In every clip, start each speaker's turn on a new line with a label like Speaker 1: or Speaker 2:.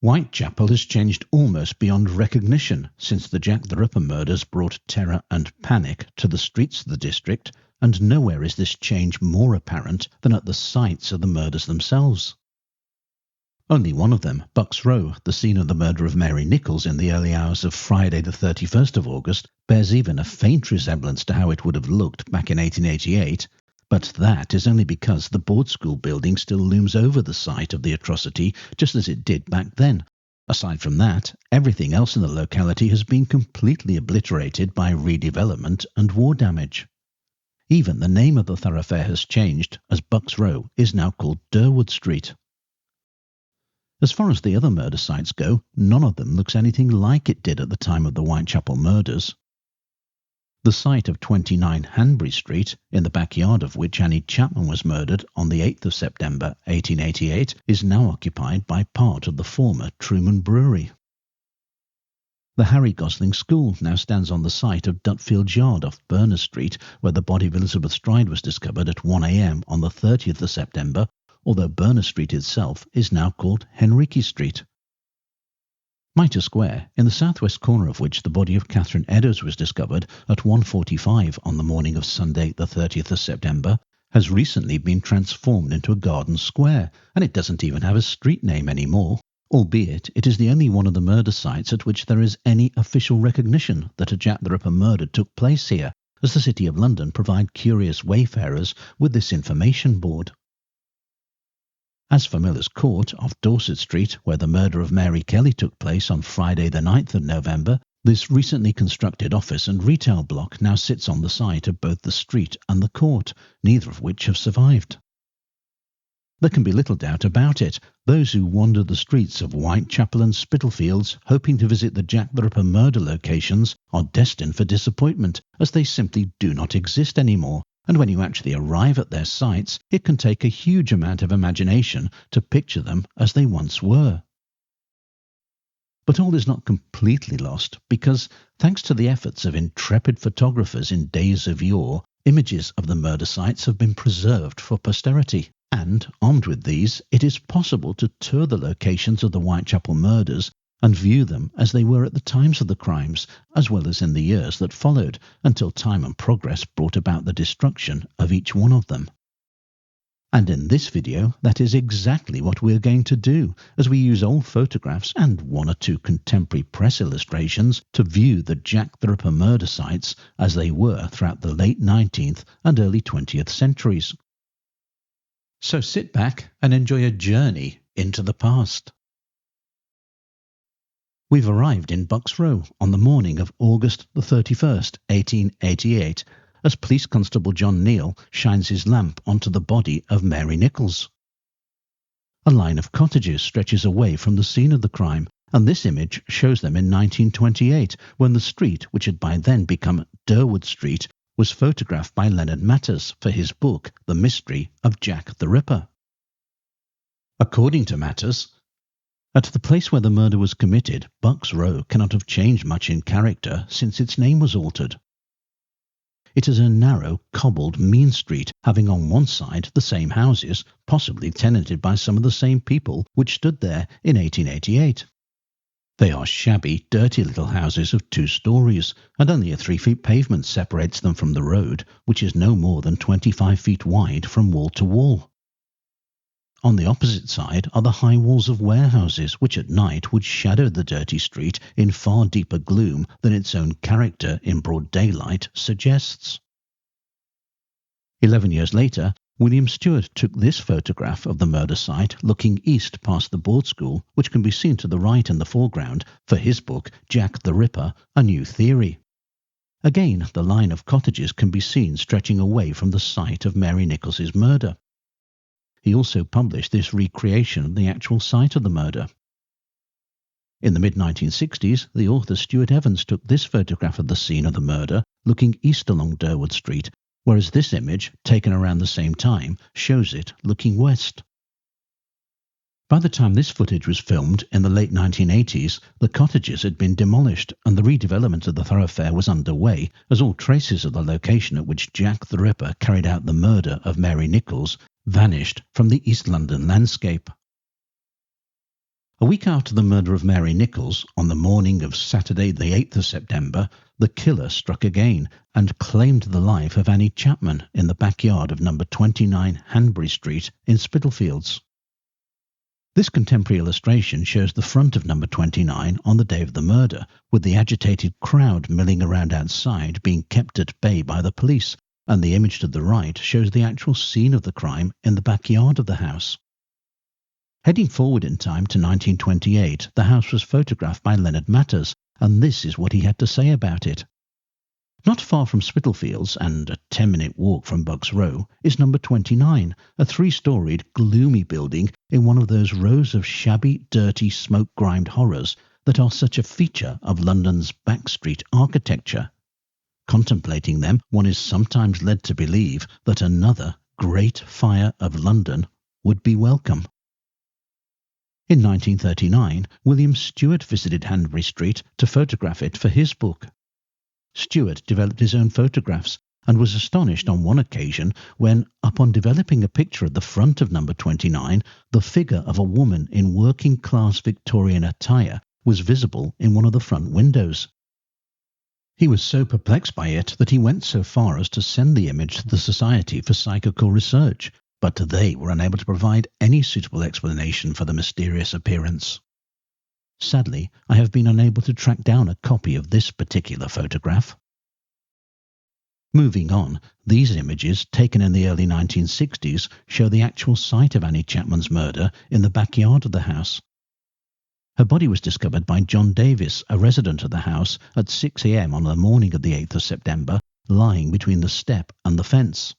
Speaker 1: Whitechapel has changed almost beyond recognition since the Jack the Ripper murders brought terror and panic to the streets of the district, and nowhere is this change more apparent than at the sites of the murders themselves. Only one of them, Bucks Row, the scene of the murder of Mary Nichols in the early hours of Friday the 31st of August, bears even a faint resemblance to how it would have looked back in 1888, but that is only because the board school building still looms over the site of the atrocity just as it did back then. Aside from that, everything else in the locality has been completely obliterated by redevelopment and war damage. Even the name of the thoroughfare has changed, as Bucks Row is now called Durwood Street. As far as the other murder sites go, none of them looks anything like it did at the time of the Whitechapel murders. The site of 29 Hanbury Street, in the backyard of which Annie Chapman was murdered on the 8th of September 1888, is now occupied by part of the former Truman Brewery. The Harry Gosling School now stands on the site of Dutfield Yard off Berners Street, where the body of Elizabeth Stride was discovered at 1 a.m. on the 30th of September, although Berners Street itself is now called Henrique Street. Mitre Square, in the southwest corner of which the body of Catherine Eddowes was discovered at 1:45 on the morning of Sunday the 30th of September, has recently been transformed into a garden square, and it doesn't even have a street name anymore, albeit it is the only one of the murder sites at which there is any official recognition that a Jack the Ripper murder took place here, as the City of London provide curious wayfarers with this information board. As for Miller's Court off Dorset Street, where the murder of Mary Kelly took place on Friday the 9th of November, this recently constructed office and retail block now sits on the site of both the street and the court, neither of which have survived. There can be little doubt about it. Those who wander the streets of Whitechapel and Spitalfields hoping to visit the Jack the Ripper murder locations are destined for disappointment, as they simply do not exist anymore. And when you actually arrive at their sites, it can take a huge amount of imagination to picture them as they once were. But all is not completely lost, because, thanks to the efforts of intrepid photographers in days of yore, images of the murder sites have been preserved for posterity. And, armed with these, it is possible to tour the locations of the Whitechapel murders and view them as they were at the times of the crimes, as well as in the years that followed, until time and progress brought about the destruction of each one of them. And in this video, that is exactly what we're going to do, as we use old photographs and one or two contemporary press illustrations to view the Jack the Ripper murder sites as they were throughout the late 19th and early 20th centuries. So sit back and enjoy a journey into the past. We've arrived in Bucks Row on the morning of August the 31st, 1888, as Police Constable John Neal shines his lamp onto the body of Mary Nichols. A line of cottages stretches away from the scene of the crime, and this image shows them in 1928, when the street, which had by then become Durwood Street, was photographed by Leonard Matters for his book The Mystery of Jack the Ripper. According to Matters, at the place where the murder was committed, Bucks Row cannot have changed much in character since its name was altered. It is a narrow, cobbled, mean street, having on one side the same houses, possibly tenanted by some of the same people which stood there in 1888. They are shabby, dirty little houses of 2 stories, and only a 3-foot pavement separates them from the road, which is no more than 25 feet wide from wall to wall. On the opposite side are the high walls of warehouses, which at night would shadow the dirty street in far deeper gloom than its own character in broad daylight suggests. 11 years later, William Stewart took this photograph of the murder site looking east past the board school, which can be seen to the right in the foreground, for his book Jack the Ripper, A New Theory. Again, the line of cottages can be seen stretching away from the site of Mary Nichols's murder. He also published this recreation of the actual site of the murder. In the mid-1960s, the author Stuart Evans took this photograph of the scene of the murder looking east along Durwood Street, whereas this image, taken around the same time, shows it looking west. By the time this footage was filmed in the late 1980s, the cottages had been demolished and the redevelopment of the thoroughfare was underway, as all traces of the location at which Jack the Ripper carried out the murder of Mary Nichols vanished from the East London landscape. A week after the murder of Mary Nichols, on the morning of Saturday the 8th of September, the killer struck again and claimed the life of Annie Chapman in the backyard of number 29 Hanbury Street in Spitalfields. This contemporary illustration shows the front of number 29 on the day of the murder, with the agitated crowd milling around outside being kept at bay by the police, and the image to the right shows the actual scene of the crime in the backyard of the house. Heading forward in time to 1928, the house was photographed by Leonard Matters, and this is what he had to say about it. Not far from Spitalfields, and a 10-minute walk from Bucks Row, is number 29, a 3-storied, gloomy building in one of those rows of shabby, dirty, smoke-grimed horrors that are such a feature of London's backstreet architecture. Contemplating them, one is sometimes led to believe that another great fire of London would be welcome. In 1939, William Stewart visited Hanbury Street to photograph it for his book. Stewart developed his own photographs and was astonished on one occasion when, upon developing a picture at the front of number 29, the figure of a woman in working-class Victorian attire was visible in one of the front windows. He was so perplexed by it that he went so far as to send the image to the Society for Psychical Research, but they were unable to provide any suitable explanation for the mysterious appearance. Sadly, I have been unable to track down a copy of this particular photograph. Moving on, these images, taken in the early 1960s, show the actual site of Annie Chapman's murder in the backyard of the house. Her body was discovered by John Davis, a resident of the house, at 6 a.m. on the morning of the 8th of September, lying between the step and the fence.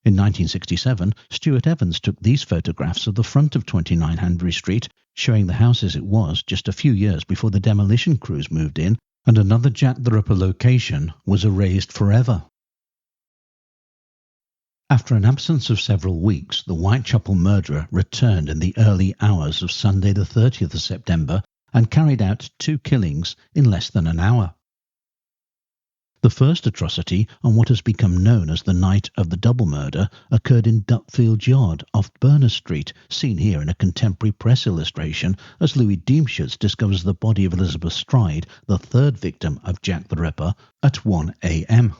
Speaker 1: In 1967, Stuart Evans took these photographs of the front of 29 Hanbury Street, showing the house as it was just a few years before the demolition crews moved in, and another Jack the Ripper location was erased forever. After an absence of several weeks, the Whitechapel murderer returned in the early hours of Sunday the 30th of September and carried out 2 killings in less than an hour. The first atrocity, on what has become known as the night of the double murder, occurred in Dutfield Yard off Berners Street, seen here in a contemporary press illustration as Louis Deemschutz discovers the body of Elizabeth Stride, the third victim of Jack the Ripper, at 1 a.m.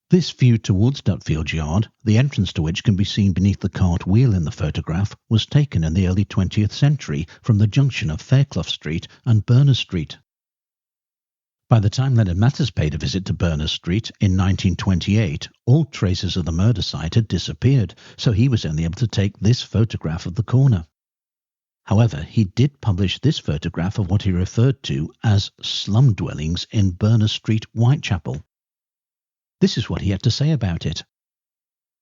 Speaker 1: This view towards Dutfield Yard, the entrance to which can be seen beneath the cart wheel in the photograph, was taken in the early 20th century from the junction of Fairclough Street and Berners Street. By the time Leonard Matters paid a visit to Berners Street in 1928, all traces of the murder site had disappeared, so he was only able to take this photograph of the corner. However, he did publish this photograph of what he referred to as slum dwellings in Berners Street, Whitechapel. This is what he had to say about it.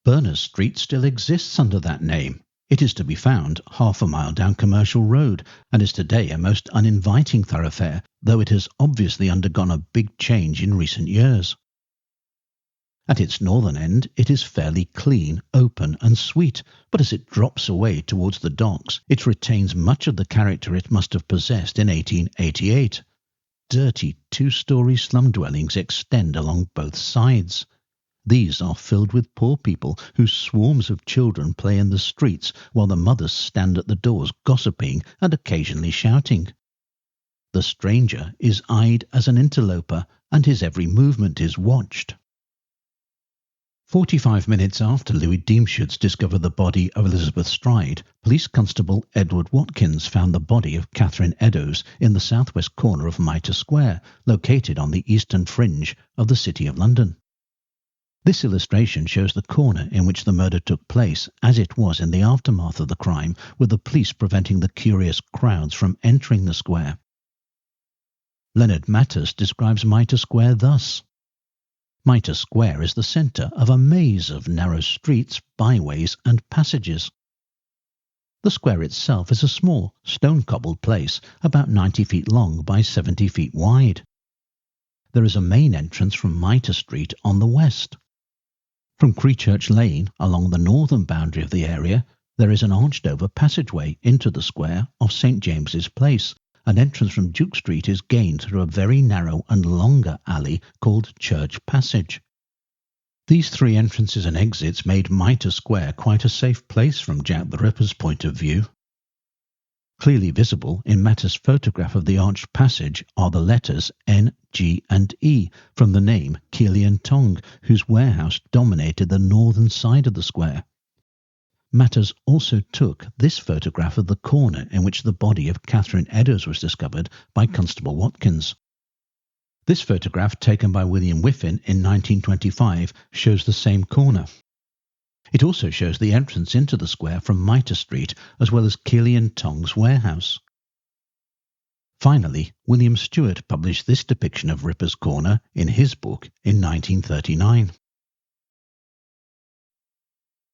Speaker 1: Berners Street still exists under that name. It is to be found half a mile down Commercial Road and is today a most uninviting thoroughfare, though it has obviously undergone a big change in recent years. At its northern end, it is fairly clean, open and sweet, but as it drops away towards the docks, it retains much of the character it must have possessed in 1888. Dirty 2-story slum dwellings extend along both sides. These are filled with poor people whose swarms of children play in the streets while the mothers stand at the doors gossiping and occasionally shouting. The stranger is eyed as an interloper and his every movement is watched. 45 minutes after Louis Deemschutz discovered the body of Elizabeth Stride, Police Constable Edward Watkins found the body of Catherine Eddowes in the southwest corner of Mitre Square, located on the eastern fringe of the City of London. This illustration shows the corner in which the murder took place as it was in the aftermath of the crime, with the police preventing the curious crowds from entering the square. Leonard Matters describes Mitre Square thus. Mitre Square is the centre of a maze of narrow streets, byways and passages. The square itself is a small, stone-cobbled place, about 90 feet long by 70 feet wide. There is a main entrance from Mitre Street on the west. From Creechurch Lane, along the northern boundary of the area, there is an arched-over passageway into the square of St James's Place. An entrance from Duke Street is gained through a very narrow and longer alley called Church Passage. These 3 entrances and exits made Mitre Square quite a safe place from Jack the Ripper's point of view. Clearly visible in Matter's photograph of the arched passage are the letters N, G and E from the name Keely and Tong, whose warehouse dominated the northern side of the square. Matters also took this photograph of the corner in which the body of Catherine Eddowes was discovered by Constable Watkins. This photograph, taken by William Whiffin in 1925, shows the same corner. It also shows the entrance into the square from Mitre Street, as well as Keely and Tong's warehouse. Finally, William Stewart published this depiction of Ripper's Corner in his book in 1939.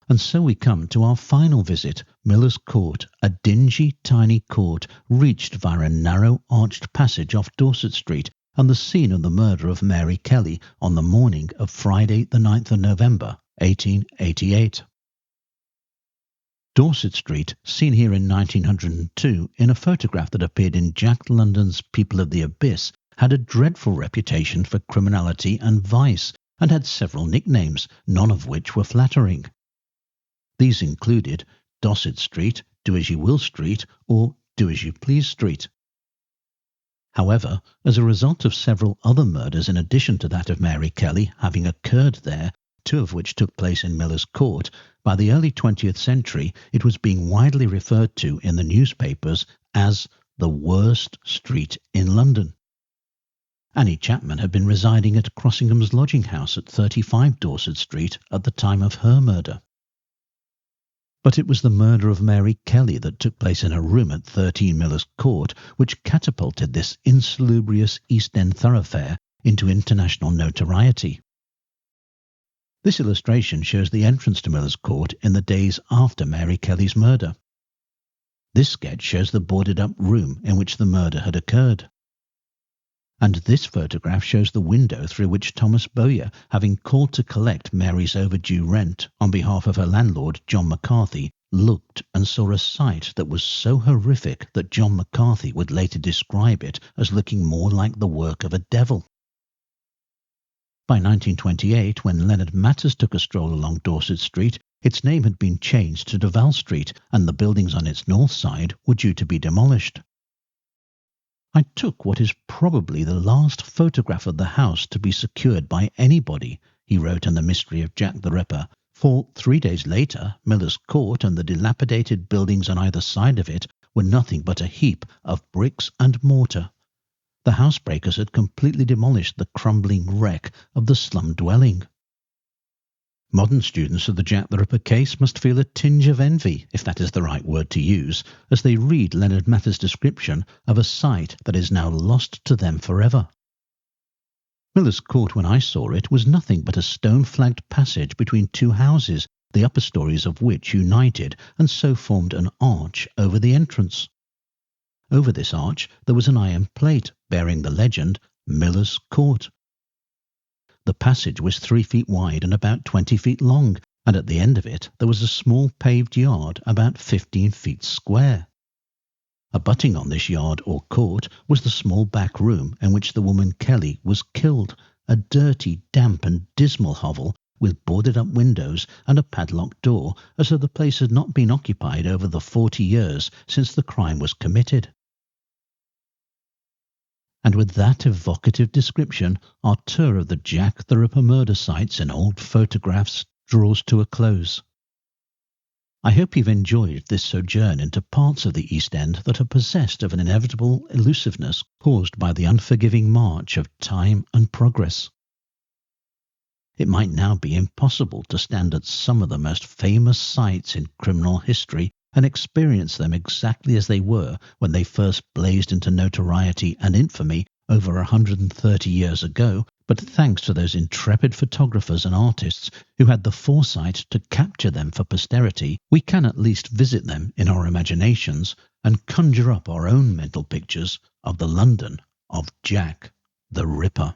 Speaker 1: And so we come to our final visit, Miller's Court, a dingy, tiny court reached via a narrow, arched passage off Dorset Street, and the scene of the murder of Mary Kelly on the morning of Friday the 9th of November, 1888. Dorset Street, seen here in 1902 in a photograph that appeared in Jack London's People of the Abyss, had a dreadful reputation for criminality and vice, and had several nicknames, none of which were flattering. These included Dorset Street, Do As You Will Street, or Do As You Please Street. However, as a result of several other murders in addition to that of Mary Kelly having occurred there, two of which took place in Miller's Court, by the early 20th century it was being widely referred to in the newspapers as the worst street in London. Annie Chapman had been residing at Crossingham's lodging house at 35 Dorset Street at the time of her murder. But it was the murder of Mary Kelly that took place in a room at 13 Miller's Court which catapulted this insalubrious East End thoroughfare into international notoriety. This illustration shows the entrance to Miller's Court in the days after Mary Kelly's murder. This sketch shows the boarded-up room in which the murder had occurred. And this photograph shows the window through which Thomas Bowyer, having called to collect Mary's overdue rent on behalf of her landlord John McCarthy, looked and saw a sight that was so horrific that John McCarthy would later describe it as looking more like the work of a devil. By 1928, when Leonard Matters took a stroll along Dorset Street, its name had been changed to Duval Street, and the buildings on its north side were due to be demolished. I took what is probably the last photograph of the house to be secured by anybody, he wrote in The Mystery of Jack the Ripper, for 3 days later Miller's Court and the dilapidated buildings on either side of it were nothing but a heap of bricks and mortar. The housebreakers had completely demolished the crumbling wreck of the slum dwelling. Modern students of the Jack the Ripper case must feel a tinge of envy, if that is the right word to use, as they read Leonard Matters' description of a site that is now lost to them forever. Miller's Court, when I saw it, was nothing but a stone-flagged passage between two houses, the upper stories of which united and so formed an arch over the entrance. Over this arch there was an iron plate bearing the legend Miller's Court. The passage was 3 feet wide and about 20 feet long, and at the end of it there was a small paved yard about 15 feet square. Abutting on this yard or court was the small back room in which the woman Kelly was killed, a dirty, damp and dismal hovel with boarded-up windows and a padlocked door, as though the place had not been occupied over the 40 years since the crime was committed. And with that evocative description, our tour of the Jack the Ripper murder sites in old photographs draws to a close. I hope you've enjoyed this sojourn into parts of the East End that are possessed of an inevitable elusiveness caused by the unforgiving march of time and progress. It might now be impossible to stand at some of the most famous sites in criminal history and experience them exactly as they were when they first blazed into notoriety and infamy over 130 years ago, but thanks to those intrepid photographers and artists who had the foresight to capture them for posterity, we can at least visit them in our imaginations and conjure up our own mental pictures of the London of Jack the Ripper.